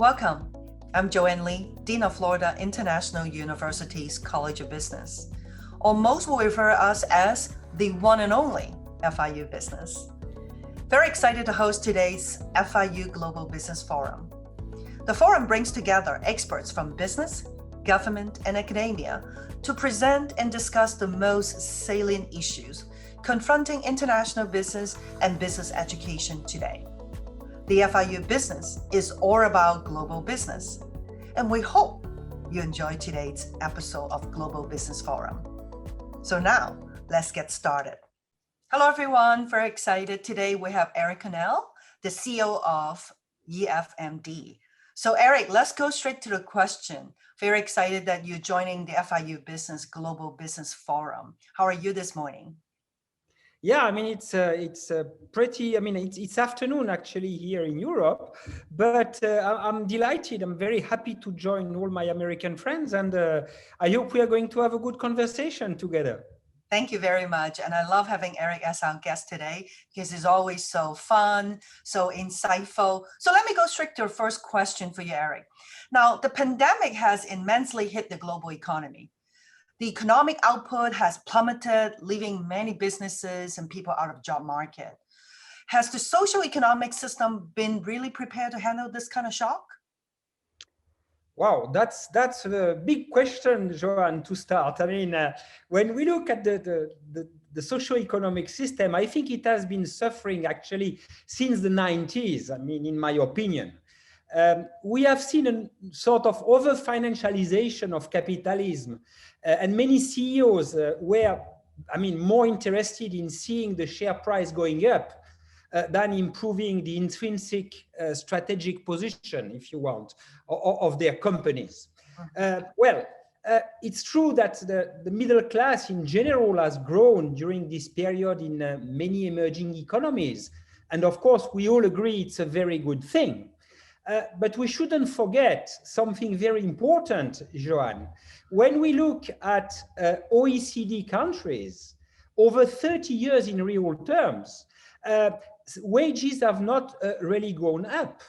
Welcome. I'm Joanne Lee, Dean of Florida International University's College of Business, or most will refer us as the one and only FIU Business. Very excited to host today's FIU Global Business Forum. The forum brings together experts from business, government, and academia to present and discuss the most salient issues confronting international business and business education today. The FIU Business is all about global business, and we hope you enjoy today's episode of Global Business Forum. So now, let's get started. Hello, everyone. Very excited. Today we have Eric Connell, the CEO of EFMB. So Eric, let's go straight to the question. Very excited that you're joining the FIU Business Global Business Forum. How are you this morning? Yeah, I mean, it's afternoon actually here in Europe, but I'm delighted. I'm very happy to join all my American friends, and I hope we are going to have a good conversation together. Thank you very much. And I love having Eric as our guest today because he's always so fun, so insightful. So let me go straight to the first question for you, Eric. Now, the pandemic has immensely hit the global economy. The economic output has plummeted, leaving many businesses and people out of job market. Has the social economic system been really prepared to handle this kind of shock? Wow, that's a big question, Joanne, to start. I mean, when we look at the socio-economic system, I think it has been suffering actually since the 90s, I mean, in my opinion. We have seen a sort of over-financialization of capitalism, and many CEOs were, more interested in seeing the share price going up than improving the intrinsic strategic position, if you want, of their companies. It's true that the middle class in general has grown during this period in many emerging economies. And of course, we all agree it's a very good thing. But we shouldn't forget something very important, Joanne. When we look at OECD countries, over 30 years in real terms, wages have not really gone up.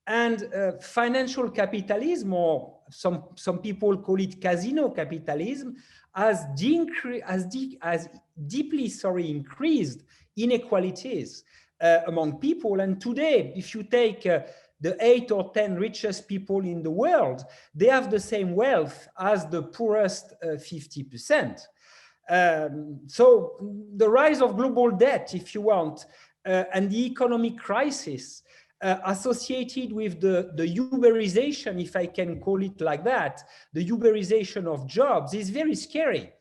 And financial capitalism, or some people call it casino capitalism, has deeply increased inequalities among people. And today, if you take the 8 or 10 richest people in the world, they have the same wealth as the poorest 50%. So the rise of global debt, if you want, and the economic crisis associated with the Uberization, if I can call it like that, the Uberization of jobs is very scary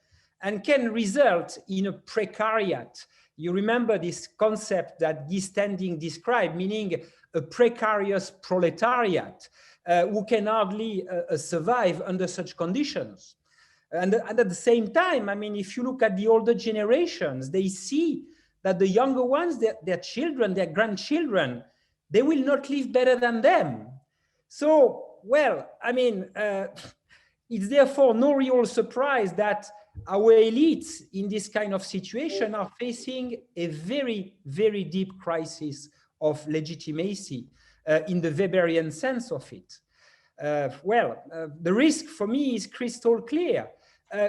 and can result in a precariat. You remember this concept that Guy Standing described, meaning a precarious proletariat who can hardly survive under such conditions. And at the same time, if you look at the older generations, they see that the younger ones, their children, their grandchildren, they will not live better than them. So, it's therefore no real surprise that our elites in this kind of situation are facing a very, very deep crisis of legitimacy in the Weberian sense of it. The risk for me is crystal clear.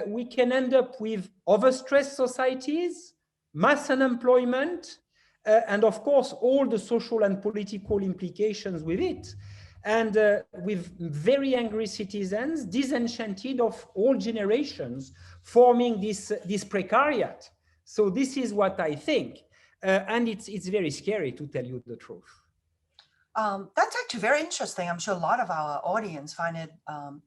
We can end up with overstressed societies, mass unemployment, and of course, all the social and political implications with it. And with very angry citizens, disenchanted of all generations, forming this precariat. So this is what I think. And it's very scary, to tell you the truth. That's actually very interesting. I'm sure a lot of our audience find it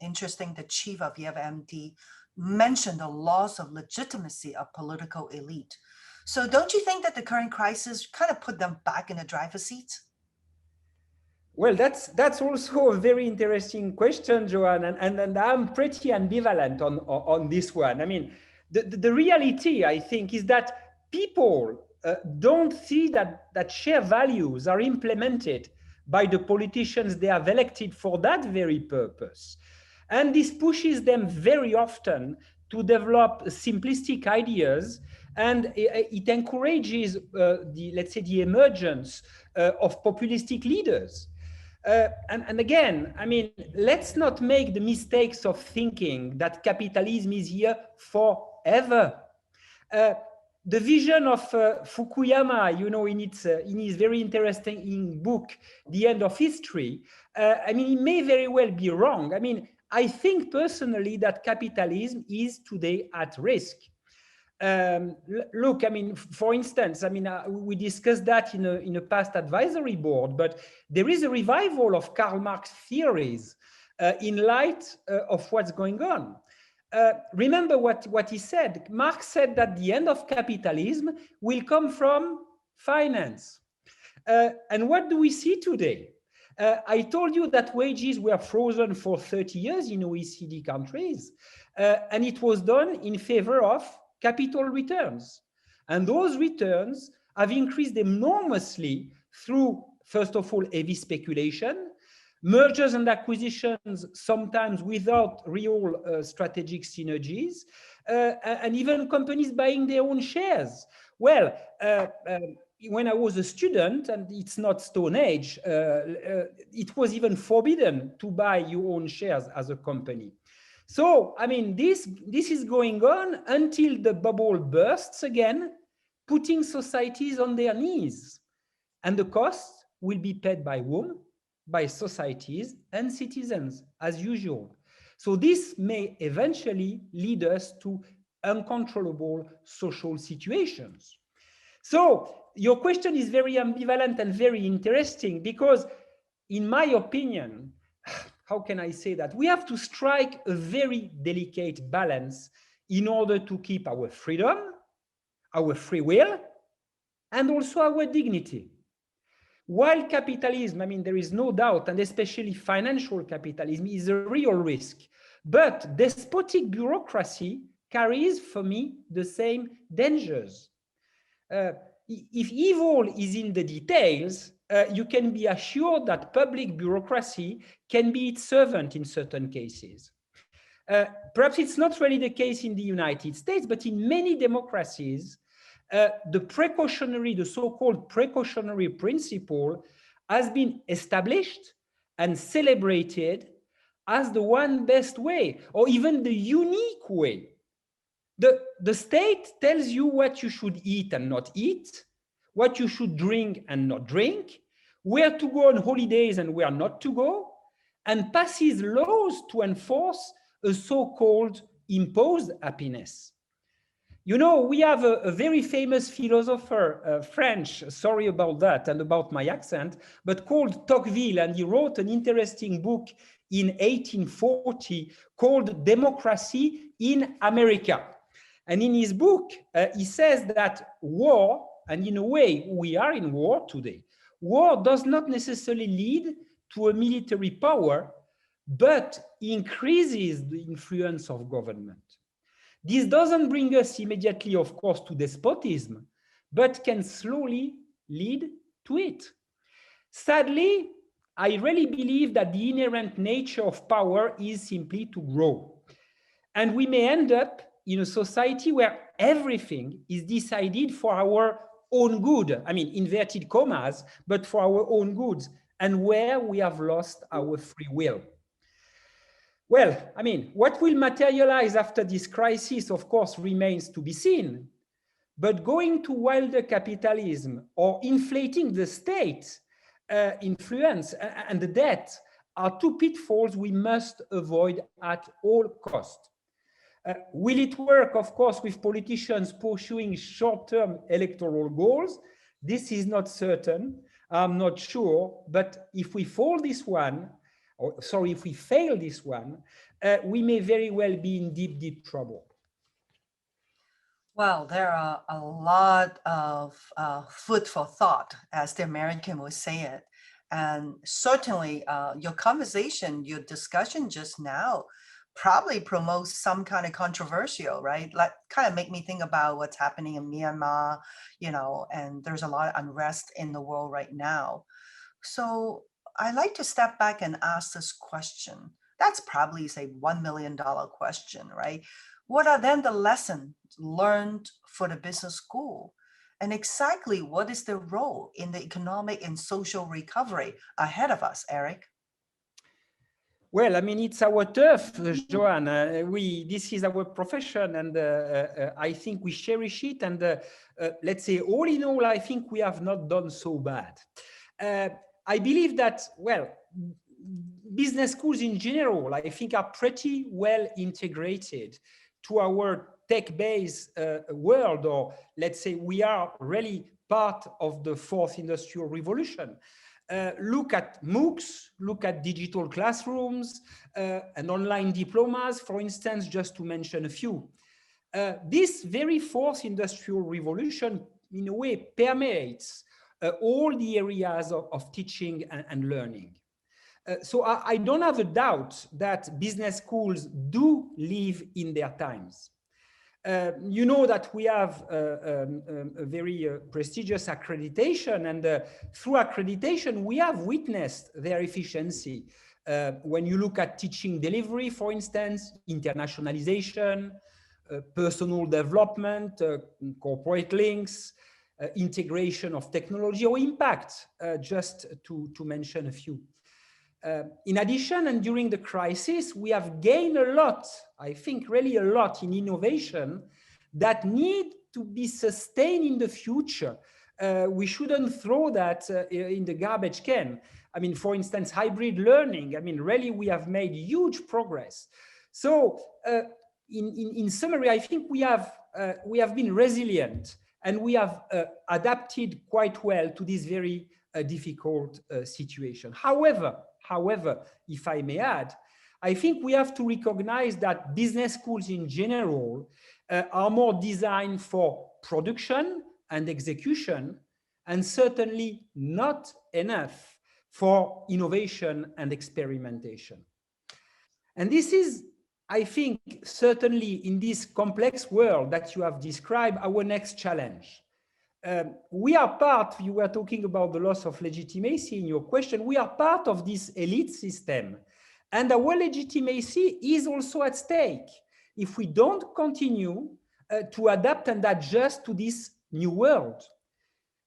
interesting. The chief of EFMB mentioned the loss of legitimacy of political elite. So don't you think that the current crisis kind of put them back in the driver's seat? Well, that's also a very interesting question, Joanne, and I'm pretty ambivalent on this one. The reality, I think, is that people don't see that share values are implemented by the politicians they have elected for that very purpose. And this pushes them very often to develop simplistic ideas, and it encourages the emergence of populistic leaders. And again, I mean, let's not make the mistakes of thinking that capitalism is here forever. Uh, the vision of Fukuyama, you know, in his very interesting book, The End of History, I mean, he may very well be wrong. I mean, I think personally that capitalism is today at risk. Look, I mean, for instance, I mean, we discussed that in a past advisory board, but there is a revival of Karl Marx theories in light of what's going on. Remember what he said. Marx said that the end of capitalism will come from finance. And what do we see today? I told you that wages were frozen for 30 years in OECD countries, and it was done in favor of capital returns. And those returns have increased enormously through, first of all, heavy speculation, mergers and acquisitions, sometimes without real strategic synergies, and even companies buying their own shares. Well, when I was a student, and it's not Stone Age, it was even forbidden to buy your own shares as a company. So, I mean, this is going on until the bubble bursts again, putting societies on their knees. And the cost will be paid by whom? By societies and citizens, as usual. So this may eventually lead us to uncontrollable social situations. So your question is very ambivalent and very interesting because, in my opinion, how can I say that? We have to strike a very delicate balance in order to keep our freedom, our free will, and also our dignity. While capitalism, I mean, there is no doubt, and especially financial capitalism, is a real risk. But despotic bureaucracy carries, for me, the same dangers. If evil is in the details, you can be assured that public bureaucracy can be its servant in certain cases. Perhaps it's not really the case in the United States, but in many democracies, the so-called precautionary principle has been established and celebrated as the one best way, or even the unique way. The state tells you what you should eat and not eat, what you should drink and not drink, where to go on holidays and where not to go, and passes laws to enforce a so-called imposed happiness. You know, we have a very famous philosopher, French, sorry about that and about my accent, but called Tocqueville, and he wrote an interesting book in 1840 called Democracy in America. And in his book, he says that war, and in a way, we are in war today, war does not necessarily lead to a military power, but increases the influence of government. This doesn't bring us immediately, of course, to despotism, but can slowly lead to it. Sadly, I really believe that the inherent nature of power is simply to grow. And we may end up in a society where everything is decided for our own good. I mean, inverted commas, but for our own goods, and where we have lost our free will. Well, I mean, what will materialize after this crisis, of course, remains to be seen. But going to wilder capitalism or inflating the state influence and the debt are two pitfalls we must avoid at all costs. Will it work, of course, with politicians pursuing short-term electoral goals? This is not certain. I'm not sure. But if we fail this one, we may very well be in deep, deep trouble. Well, there are a lot of food for thought, as the American would say it. And certainly your conversation, your discussion just now probably promotes some kind of controversial, right? Like kind of make me think about what's happening in Myanmar, you know, and there's a lot of unrest in the world right now. So I like to step back and ask this question. That's probably say $1 million question, right? What are then the lessons learned for the business school? And exactly what is their role in the economic and social recovery ahead of us, Eric? Well, I mean, it's our turf, Joanne. This is our profession, and I think we cherish it. And let's say, all in all, I think we have not done so bad. I believe that, well, business schools in general, I think, are pretty well integrated to our tech-based world, or let's say we are really part of the fourth industrial revolution. Look at MOOCs, look at digital classrooms, and online diplomas, for instance, just to mention a few. This very fourth industrial revolution, in a way, permeates all the areas of teaching and learning. So I don't have a doubt that business schools do live in their times. You know that we have a very prestigious accreditation, and through accreditation, we have witnessed their efficiency. When you look at teaching delivery, for instance, internationalization, personal development, corporate links, integration of technology or impact, just to mention a few. In addition, and during the crisis, we have gained a lot, I think really a lot, in innovation that need to be sustained in the future. We shouldn't throw that in the garbage can. I mean, for instance, hybrid learning, I mean, really we have made huge progress. So in summary, I think we have been resilient, and we have adapted quite well to this very difficult situation. However, if I may add, I think we have to recognize that business schools in general are more designed for production and execution, and certainly not enough for innovation and experimentation. And this is, I think, certainly in this complex world that you have described, our next challenge. We are part, you were talking about the loss of legitimacy in your question, we are part of this elite system, and our legitimacy is also at stake if we don't continue to adapt and adjust to this new world.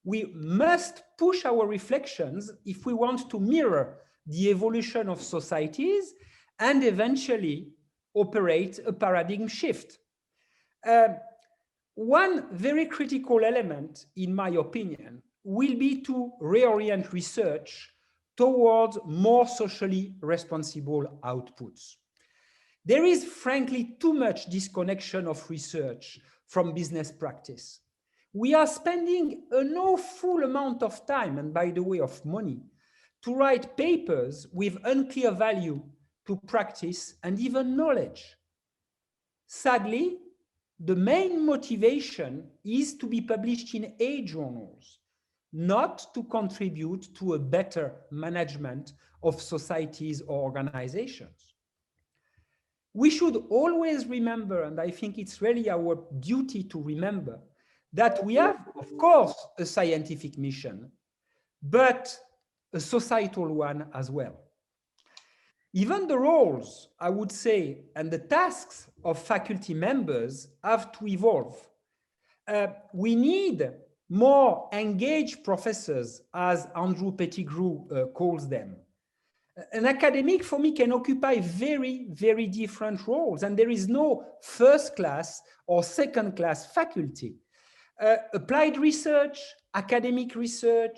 We must push our reflections if we want to mirror the evolution of societies and eventually operate a paradigm shift. One very critical element, in my opinion, will be to reorient research towards more socially responsible outputs. There is frankly too much disconnection of research from business practice. We are spending an awful amount of time, and by the way of money, to write papers with unclear value to practice and even knowledge. Sadly, the main motivation is to be published in A journals, not to contribute to a better management of societies or organizations. We should always remember, and I think it's really our duty to remember, that we have, of course, a scientific mission, but a societal one as well. Even the roles, I would say, and the tasks of faculty members have to evolve. We need more engaged professors, as Andrew Pettigrew calls them. An academic, for me, can occupy very, very different roles, and there is no first class or second class faculty. Applied research, academic research,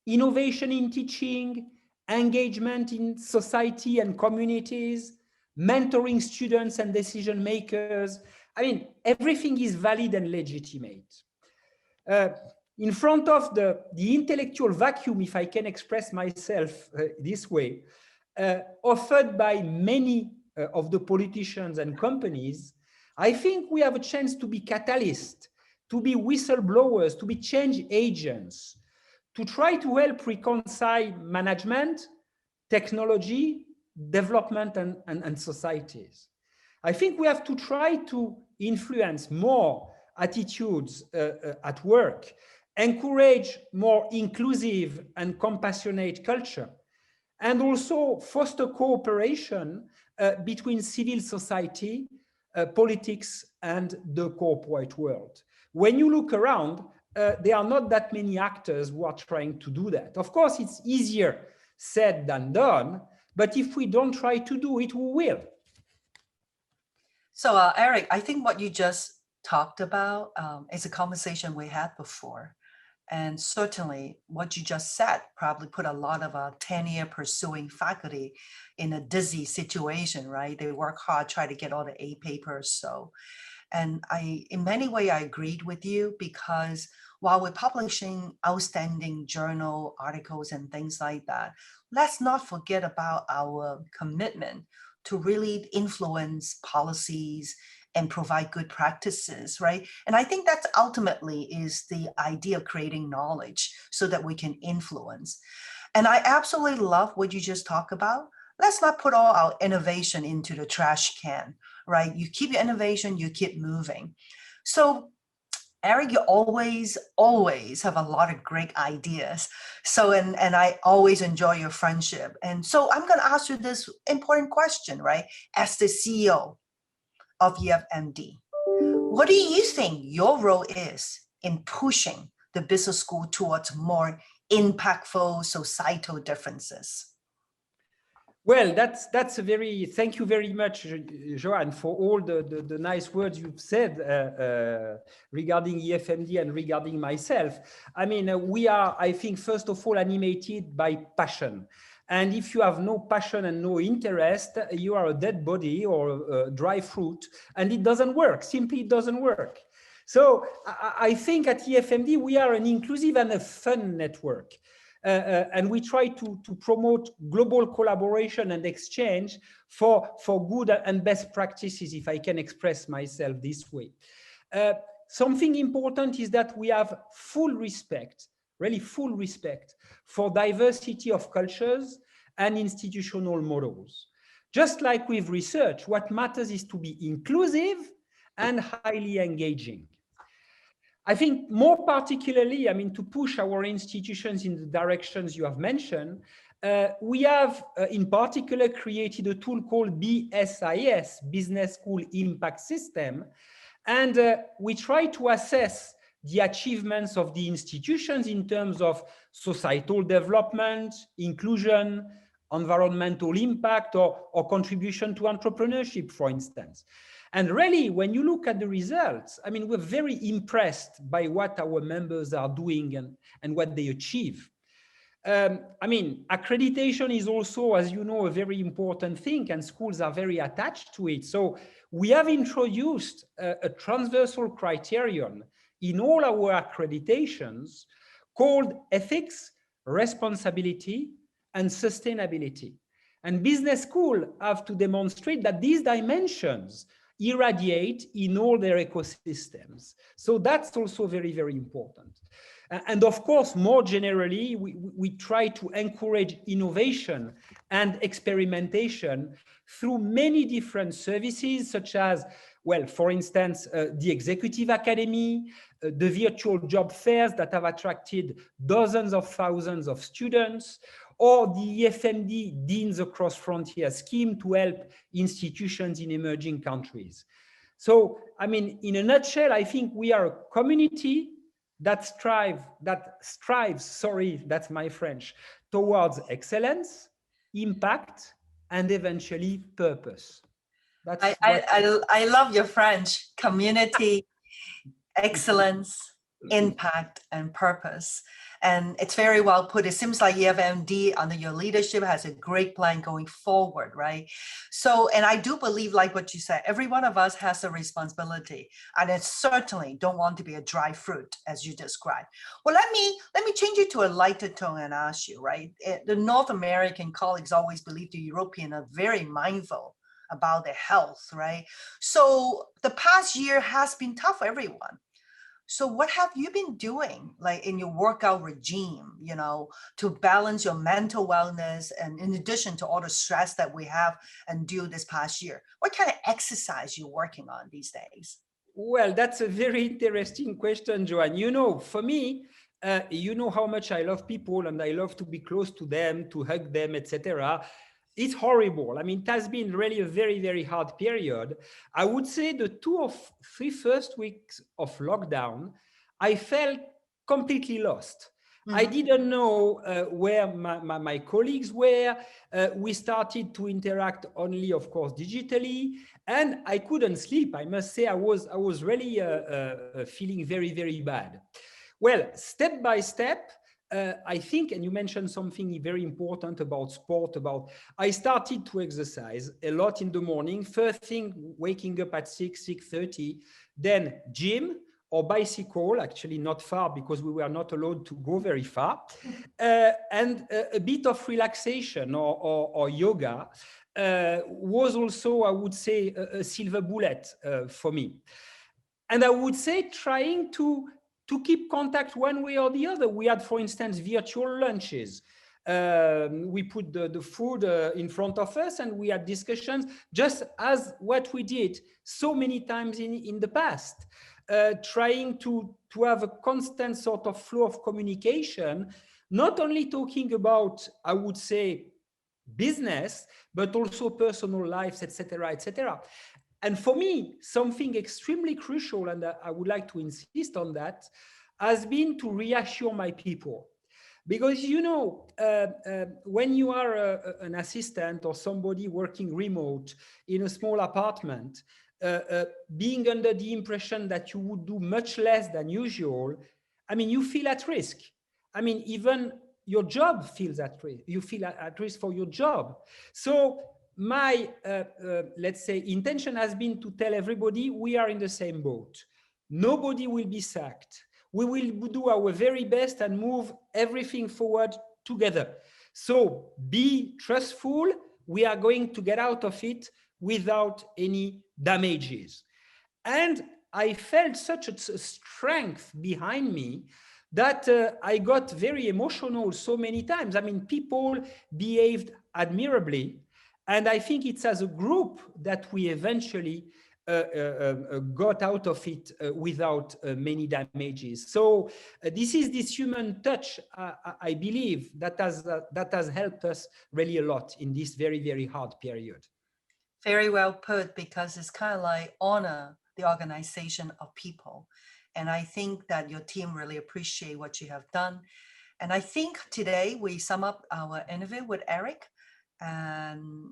innovation in teaching, engagement in society and communities, mentoring students and decision makers. I mean, everything is valid and legitimate. In front of the intellectual vacuum, if I can express myself this way, offered by many of the politicians and companies, I think we have a chance to be catalysts, to be whistleblowers, to be change agents, to try to help reconcile management, technology, development, and societies. I think we have to try to influence more attitudes at work, encourage more inclusive and compassionate culture, and also foster cooperation between civil society, politics, and the corporate world. When you look around, there are not that many actors who are trying to do that. Of course, it's easier said than done, but if we don't try to do it, we will. So, Eric, I think what you just talked about is a conversation we had before. And certainly what you just said probably put a lot of 10-year pursuing faculty in a dizzy situation, right? They work hard, try to get all the A papers. So, and in many ways, I agreed with you, because while we're publishing outstanding journal articles and things like that, let's not forget about our commitment to really influence policies and provide good practices, right? And I think that's ultimately is the idea of creating knowledge so that we can influence. And I absolutely love what you just talked about. Let's not put all our innovation into the trash can, right? You keep your innovation, you keep moving. So Eric, you always have a lot of great ideas. So, and I always enjoy your friendship. And so I'm going to ask you this important question, right? As the CEO of EFMD, what do you think your role is in pushing the business school towards more impactful societal differences? Well, that's a very, thank you very much, Joanne, for all the nice words you've said regarding EFMD and regarding myself. I mean, we are, I think, first of all, animated by passion. And if you have no passion and no interest, you are a dead body or a dry fruit, and it doesn't work, simply it doesn't work. So I think at EFMD, we are an inclusive and a fun network. And we try to promote global collaboration and exchange for good and best practices, if I can express myself this way. Something important is that we have full respect, really full respect for diversity of cultures and institutional models. Just like with research, what matters is to be inclusive and highly engaging. I think more particularly, I mean, to push our institutions in the directions you have mentioned, we have in particular created a tool called BSIS, Business School Impact System, and we try to assess the achievements of the institutions in terms of societal development, inclusion, environmental impact, or contribution to entrepreneurship, for instance. And really, when you look at the results, I mean, we're very impressed by what our members are doing and what they achieve. I mean, accreditation is also, as you know, a very important thing, and schools are very attached to it. So we have introduced a transversal criterion in all our accreditations called ethics, responsibility, and sustainability. And business schools have to demonstrate that these dimensions irradiate in all their ecosystems. So that's also very, very important. And of course, more generally, we try to encourage innovation and experimentation through many different services, such as, well, for instance, the Executive Academy, the virtual job fairs that have attracted dozens of thousands of students, or the EFMD Deans Across Frontiers scheme to help institutions in emerging countries. So, I mean, in a nutshell, I think we are a community that strives, sorry, that's my French, towards excellence, impact, and eventually purpose. I love your French: community, excellence, impact, and purpose. And it's very well put. It seems like EFMD under your leadership has a great plan going forward, right? So, and I do believe, like what you said, every one of us has a responsibility, and it certainly don't want to be a dry fruit, as you described. Well, let me change it to a lighter tone and ask you, right? The North American colleagues always believe the European are very mindful about their health, right? So the past year has been tough for everyone. So what have you been doing, like in your workout regime, you know, to balance your mental wellness, and in addition to all the stress that we have and do this past year? What kind of exercise you working on these days? Well, that's a very interesting question, Joanne. You know, for me, you know how much I love people and I love to be close to them, to hug them, etc. It's horrible. I mean, it has been really a very, very hard period. I would say the 2 or 3 first weeks of lockdown, I felt completely lost. I didn't know where my colleagues were. We started to interact only, of course, digitally, and I couldn't sleep. I must say, I was really feeling very, very bad. Well, step by step, I think, and you mentioned something very important about sport, I started to exercise a lot in the morning. First thing, waking up at 6:30, then gym or bicycle, actually not far because we were not allowed to go very far, and a bit of relaxation or yoga was also, I would say, a silver bullet for me. And I would say trying to keep contact one way or the other. We had, for instance, virtual lunches. We put the food in front of us and we had discussions just as what we did so many times in the past, trying to have a constant sort of flow of communication, not only talking about, I would say, business, but also personal lives, etc., etc. And for me, something extremely crucial, and I would like to insist on that, has been to reassure my people. Because, when you are an assistant or somebody working remote in a small apartment, being under the impression that you would do much less than usual, I mean, you feel at risk. I mean, even your job feels at risk. You feel at risk for your job. So my, let's say, intention has been to tell everybody we are in the same boat. Nobody will be sacked. We will do our very best and move everything forward together. So be trustful. We are going to get out of it without any damages. And I felt such a strength behind me that I got very emotional so many times. I mean, people behaved admirably. And I think it's as a group that we eventually got out of it without many damages. So this is this human touch, I believe, that has helped us really a lot in this very, very hard period. Very well put, because it's kind of like honor the organization of people. And I think that your team really appreciate what you have done. And I think today we sum up our interview with Eric, and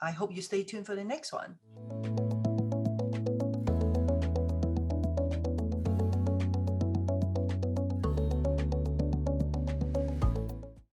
I hope you stay tuned for the next one.